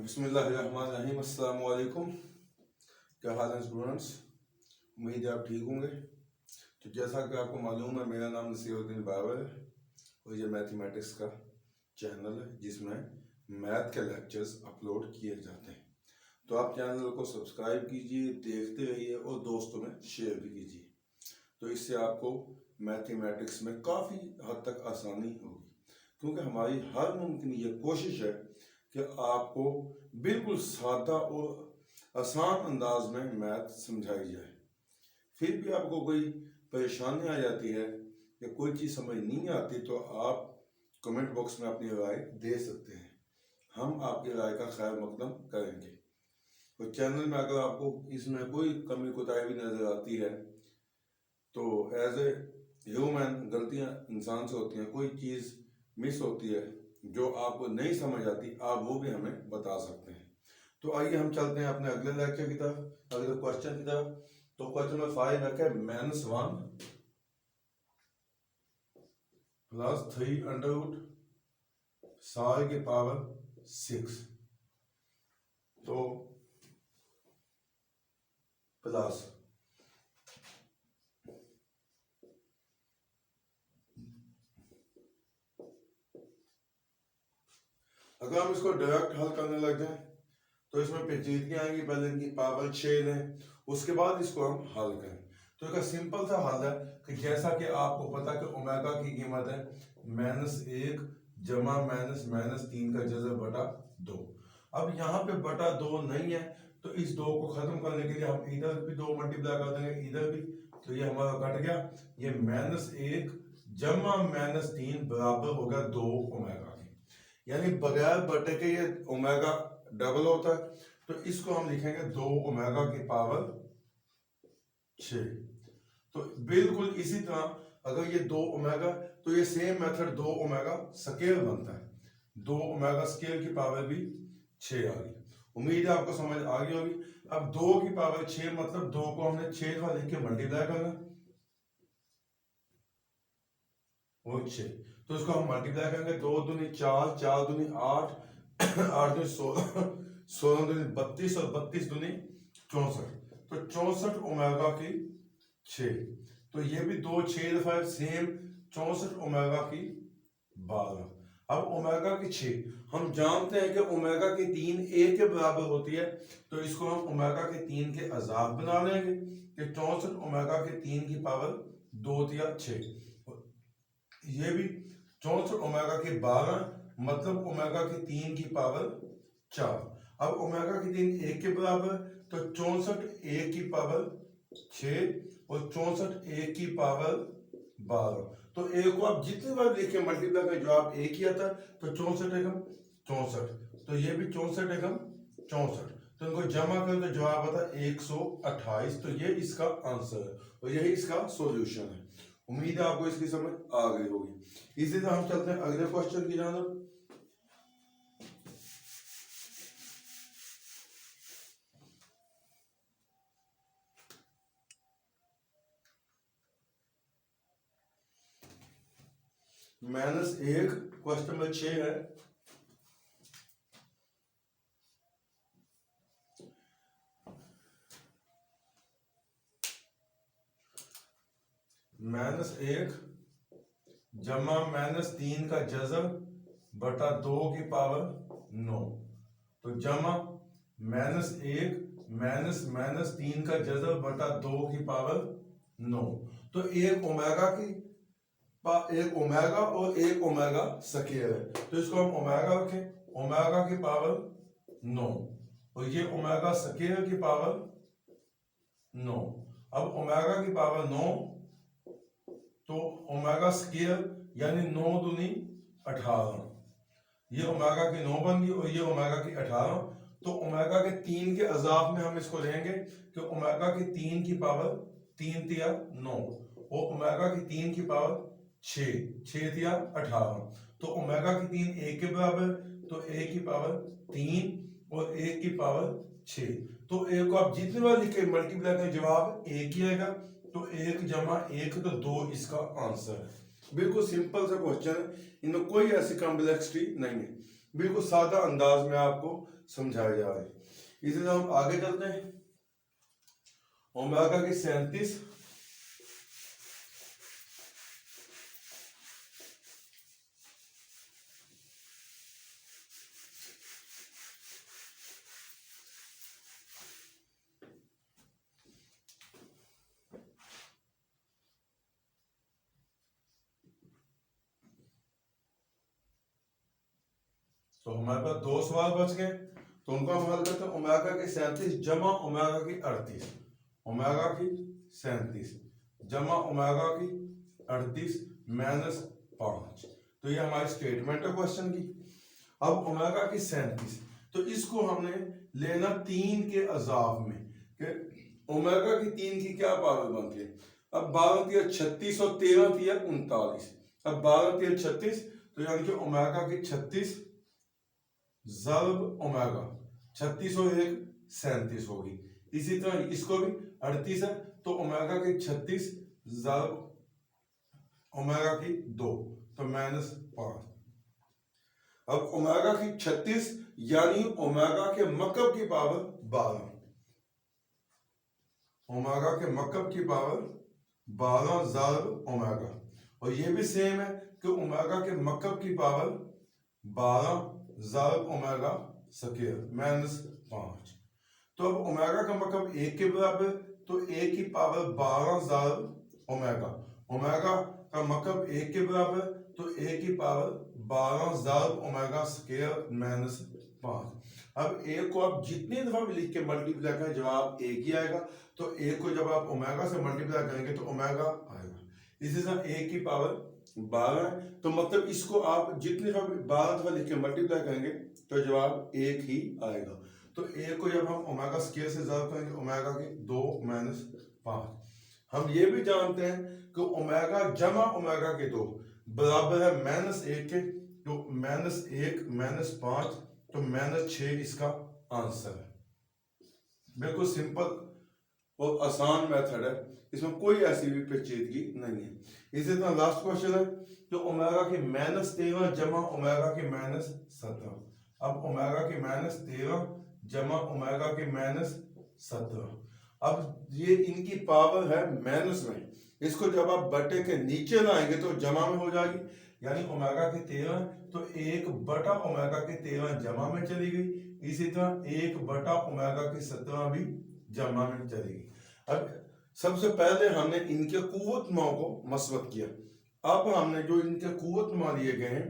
बिस्मिल्लाहिर्रहमानिर्रहीम। अस्सलाम वालेकुम। क्या हाल है स्टूडेंट्स? उम्मीद है आप ठीक होंगे। तो जैसा कि आपको मालूम है, मेरा नाम नसीरुद्दीन बाबर है और ये मैथमेटिक्स का चैनल है जिसमें मैथ के लेक्चर्स अपलोड किए जाते हैं। तो आप चैनल को सब्सक्राइब कीजिए, देखते रहिए और दोस्तों में शेयर भी कीजिए। तो इससे आपको मैथमेटिक्स में काफ़ी हद तक आसानी होगी, क्योंकि हमारी हर मुमकिन ये कोशिश है कि आपको बिल्कुल सादा और आसान अंदाज में मैथ समझाई जाए। फिर भी आपको कोई परेशानी आ जाती है या कोई चीज़ समझ नहीं आती तो आप कमेंट बॉक्स में अपनी राय दे सकते हैं। हम आपकी राय का खैर मकदम करेंगे। तो चैनल में अगर आपको इसमें कोई कमी कोताही भी नज़र आती है तो एज ए ह्यूमन गलतियां इंसान से होती हैं, कोई चीज़ मिस होती है जो आपको नहीं समझ आती, आप वो भी हमें बता सकते हैं। तो आइए हम चलते हैं अपने अगले लेक्चर की तरफ, अगले क्वेश्चन की तरफ। तो क्वेश्चन नंबर 5 है -1 + 3√6। तो प्लस अगर हम इसको डायरेक्ट हल करने लग जाए तो इसमें पेचीदगी आएंगी। पहले इनकी पावर 6 लें, उसके बाद इसको हम हल करें। तो इसका सिंपल सा हल है कि जैसा कि आपको पता कि ओमेगा की कीमत है -1 जमा -3 का जज़र बटा 2। अब यहाँ पे बटा 2 नहीं है तो इस 2 को खत्म करने के लिए हम इधर भी 2 मल्टीप्लाई कर देंगे, इधर भी। तो ये हमारा कट गया। ये -1 जमा -3 बराबर होगा 2 ओमेगा के, यानी बगैर बटे के ये ओमेगा डबल होता है। तो इसको हम लिखेंगे 2 ओमेगा की पावर 6। तो बिल्कुल इसी तरह अगर ये 2 ओमेगा, तो ये सेम मेथड 2 ओमेगा स्केयर बनता है। 2 ओमेगा स्केयर की पावर भी 6 आ गई। उम्मीद है आपको समझ आ गई होगी। अब 2 की पावर 6 मतलब 2 को हमने 6 का लिख के मल्टीप्लाई करना वो 6। तो इसको हम मल्टीप्लाई करेंगे, 2 दूनी 4, 4 दूनी 8, 8 दूनी 16, 16 दूनी 32 और 32 दूनी 64। तो 64 ओमेगा की 6। तो ये भी 2 6 दफा सेम 64 ओमेगा की 12। अब ओमेगा की 6 हम जानते हैं कि ओमेगा की 3 1 के बराबर होती है। तो इसको हम ओमेगा के 3 के अजाब बना लेंगे कि 64 ओमेगा के 3 की पावर 2 या 6। ये भी 64 ओमेगा के 12 मतलब ओमेगा के 3 की पावर 4। अब ओमेगा की 3 1 के बराबर, तो 64 1 की पावर 6 और 64 1 की पावर 12। तो एक को आप जितनी बार लिखे मल्टीप्लाई करें जवाब एक ही आता है। तो 64 एकम 64, तो ये भी 64 एकम 64। तो इनको जमा करें तो जवाब आता है 128। तो ये इसका आंसर है और यही इसका सॉल्यूशन है। उम्मीद है आपको इसकी समझ आ गई होगी। इसी तरह हम चलते हैं अगले क्वेश्चन की जानब। -1 क्वेश्चन नंबर 6 है। -1 जमा -3 का जज़र बटा 2 की पावर 9। तो जमा -1 -3 का जज़र बटा 2 की पावर 9। तो एक ओमेगा और एक ओमेगा स्क्वायर है। तो इसको हम ओमेगा रखें, ओमेगा की पावर 9 और ये ओमेगा स्क्वायर की पावर 9। अब ओमेगा की पावर 9 तो ओमेगा स्क्वायर यानी 9 दूनी 18। ये ओमेगा की 9 बन गई और ये ओमेगा की 18। तो ओमेगा के 3 के अजाब में हम इसको लेंगे कि ओमेगा की 3 की पावर 3 तिया 9 और ओमेगा की 3 की पावर 6, 6 तिया 18। तो ओमेगा की 3 1 के बराबर, तो 1 की पावर 3 और 1 की पावर 6। तो एक को आप जितनी बार लिखे मल्टीप्लाई करें जवाब एक ही आएगा। तो 1 जमा 1 तो 2 इसका आंसर है। बिल्कुल सिंपल सा क्वेश्चन है, इनमें कोई ऐसी कॉम्प्लेक्सिटी नहीं है। बिल्कुल सादा अंदाज में आपको समझाया जा रहा है। इसी तरह हम आगे चलते हैं। ओमेगा की 37 तो हमारे पास दो सवाल बच गए, तो उनको हम हल करते हैं। ओमेगा की 37 जमा ओमेगा की 38, ओमेगा की 37 जमा ओमेगा की 38 माइनस 5। तो ये हमारी स्टेटमेंट है क्वेश्चन की। अब ओमेगा की 37, तो इसको हमने लेना 3 के अजाब में, कि ओमेगा की 3 की क्या पावर बनती है। अब 12 तिया 36 और 13 तिया 39। अब 12 तिया 36, तो यानी कि ओमेगा की 36 ज़र्ब ओमेगा 36 और 1 37 होगी। इसी तरह इसको भी 38 है, तो ओमेगा की 36 ज़र्ब ओमेगा की 2, तो माइनस 5। अब ओमेगा की 36 यानी ओमेगा के मकब की पावर 12, ओमेगा के मकब की पावर 12 ज़र्ब ओमेगा। और ये भी सेम है कि ओमेगा के मकब की पावर 12 ज़र्ब ओमेगा स्क्वायर माइनस 5। तो अब ओमेगा का मकब 1 के बराबर, तो 1 की पावर 12 ज़र्ब ओमेगा, ओमेगा का मकब 1 के बराबर, तो 1 की पावर 12 ज़र्ब ओमेगा स्क्वायर माइनस 5। अब 1 को आप जितनी दफा भी लिख के मल्टीप्लाई करें जवाब 1 ही आएगा। तो 1 को जब आप ओमेगा से मल्टीप्लाई करेंगे तो ओमेगा आएगा। इसी तरह 1 की पावर 12 है, तो मतलब इसको आप जितनी दफा 12 दफा लिख के मल्टीप्लाई करेंगे तो जवाब 1 ही आएगा। तो 1 को जब हम ओमेगा स्क्वायर से ज़र्ब करेंगे ओमेगा की 2 माइनस 5। हम ये भी जानते हैं कि ओमेगा जमा ओमेगा के 2 बराबर है माइनस 1 के, तो माइनस 1 माइनस 5, तो माइनस 6 इसका आंसर है। बिल्कुल सिंपल और आसान मेथड है, इसमें कोई ऐसी भी पेचीदगी नहीं है। इसी तरह लास्ट क्वेश्चन है, तो ओमेगा की माइनस 13 जमा ओमेगा की माइनस 17। अब ओमेगा की माइनस 13 जमा ओमेगा की माइनस 17। अब ये इनकी पावर है माइनस में, इसको जब आप बटे के नीचे लाएंगे तो जमा में हो जाएगी, यानी ओमेगा की 13, तो 1 बटा ओमेगा की 13 जमा में चली गई। इसी तरह 1 बटा ओमेगा की 17 भी जमा में चलेगी। अब सबसे पहले हमने इनके कुव्वत माओ को मस्बत किया। अब हमने जो इनके कुव्वत माओ लिए गए हैं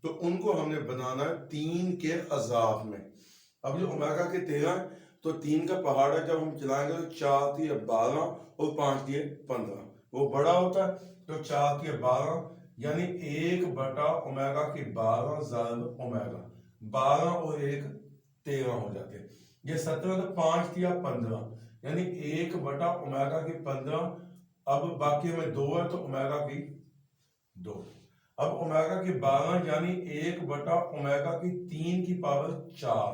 तो उनको हमने बनाना है 3 के अजाब में। अब जो ओमेगा के 13, तो 3 का पहाड़ा जब हम चलाएंगे तो 4 दिए 12 और 5 दिए 15, वो बड़ा होता है, तो 4 दिए 12 यानी 1 बटा ओमेगा की 12 ज़र्ब ओमेगा, 12 और 1 13 हो जाते हैं। ये 17, तो 5 दिया 15 यानी 1 बटा ओमेगा की 15। अब बाकी में 2 है तो ओमेगा की 2। अब ओमेगा की 12 यानी 1 बटा ओमेगा की 3 की पावर 4,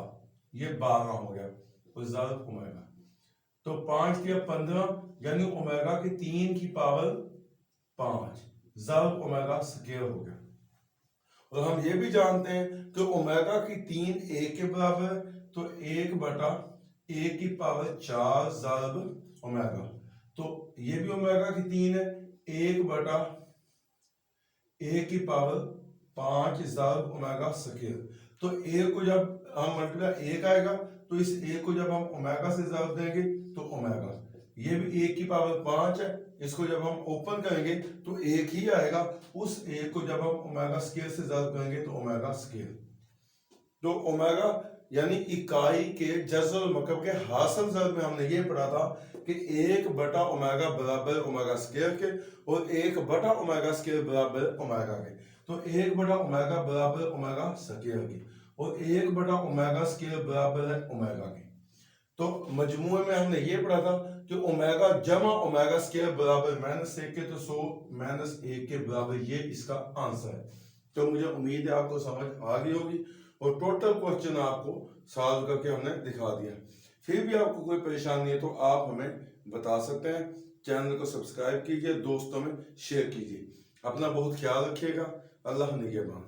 ये 12 हो गया, तो ज़र्ब ओमेगा। तो 5 दिया 15 यानी ओमेगा की 3 की पावर 5 ज़र्ब ओमेगा स्क्वायर हो गया। और हम ये भी जानते हैं कि ओमेगा की 3 1 के बराबर है, तो 1 बटा 1 की पावर 4 ज़र्ब ओमेगा। तो ये भी ओमेगा की 3 है, 1 बटा 1 की पावर 5 ज़र्ब ओमेगा स्क्वायर। तो 1 को जब हम मल्टीप्लाई 1 आएगा, तो इस 1 को जब हम ओमेगा से ज़र्ब देंगे तो ओमेगा, ये भी 1 की पावर 5 है, इसको जब हम ओपन करेंगे तो 1 ही आएगा। उस 1 को जब हम ओमेगा स्क्वायर से ज़र्ब करेंगे तो ओमेगा स्क्वायर। तो ओमेगा यानी इकाई के जज़्ब मकब के हासिल ज़र्ब में हमने ये पढ़ा था कि 1 बटा ओमेगा बराबर ओमेगा स्क्वायर के, और 1 बटा ओमेगा स्क्वायर बराबर ओमेगा के। तो 1 बटा ओमेगा बराबर ओमेगा स्क्वायर के, और 1 बटा ओमेगा स्क्वायर बराबर है ओमेगा के। तो मजमूए में हमने ये पढ़ा था कि ओमेगा जमा ओमेगा स्क्वायर बराबर -1 के, तो 100 -1 के बराबर ये इसका आंसर है। तो मुझे उम्मीद है आपको समझ आ गई होगी, और टोटल क्वेश्चन आपको सॉल्व करके हमने दिखा दिया। फिर भी आपको कोई परेशानी है तो आप हमें बता सकते हैं। चैनल को सब्सक्राइब कीजिए, दोस्तों में शेयर कीजिए। अपना बहुत ख्याल रखिएगा। अल्लाह निगहबान।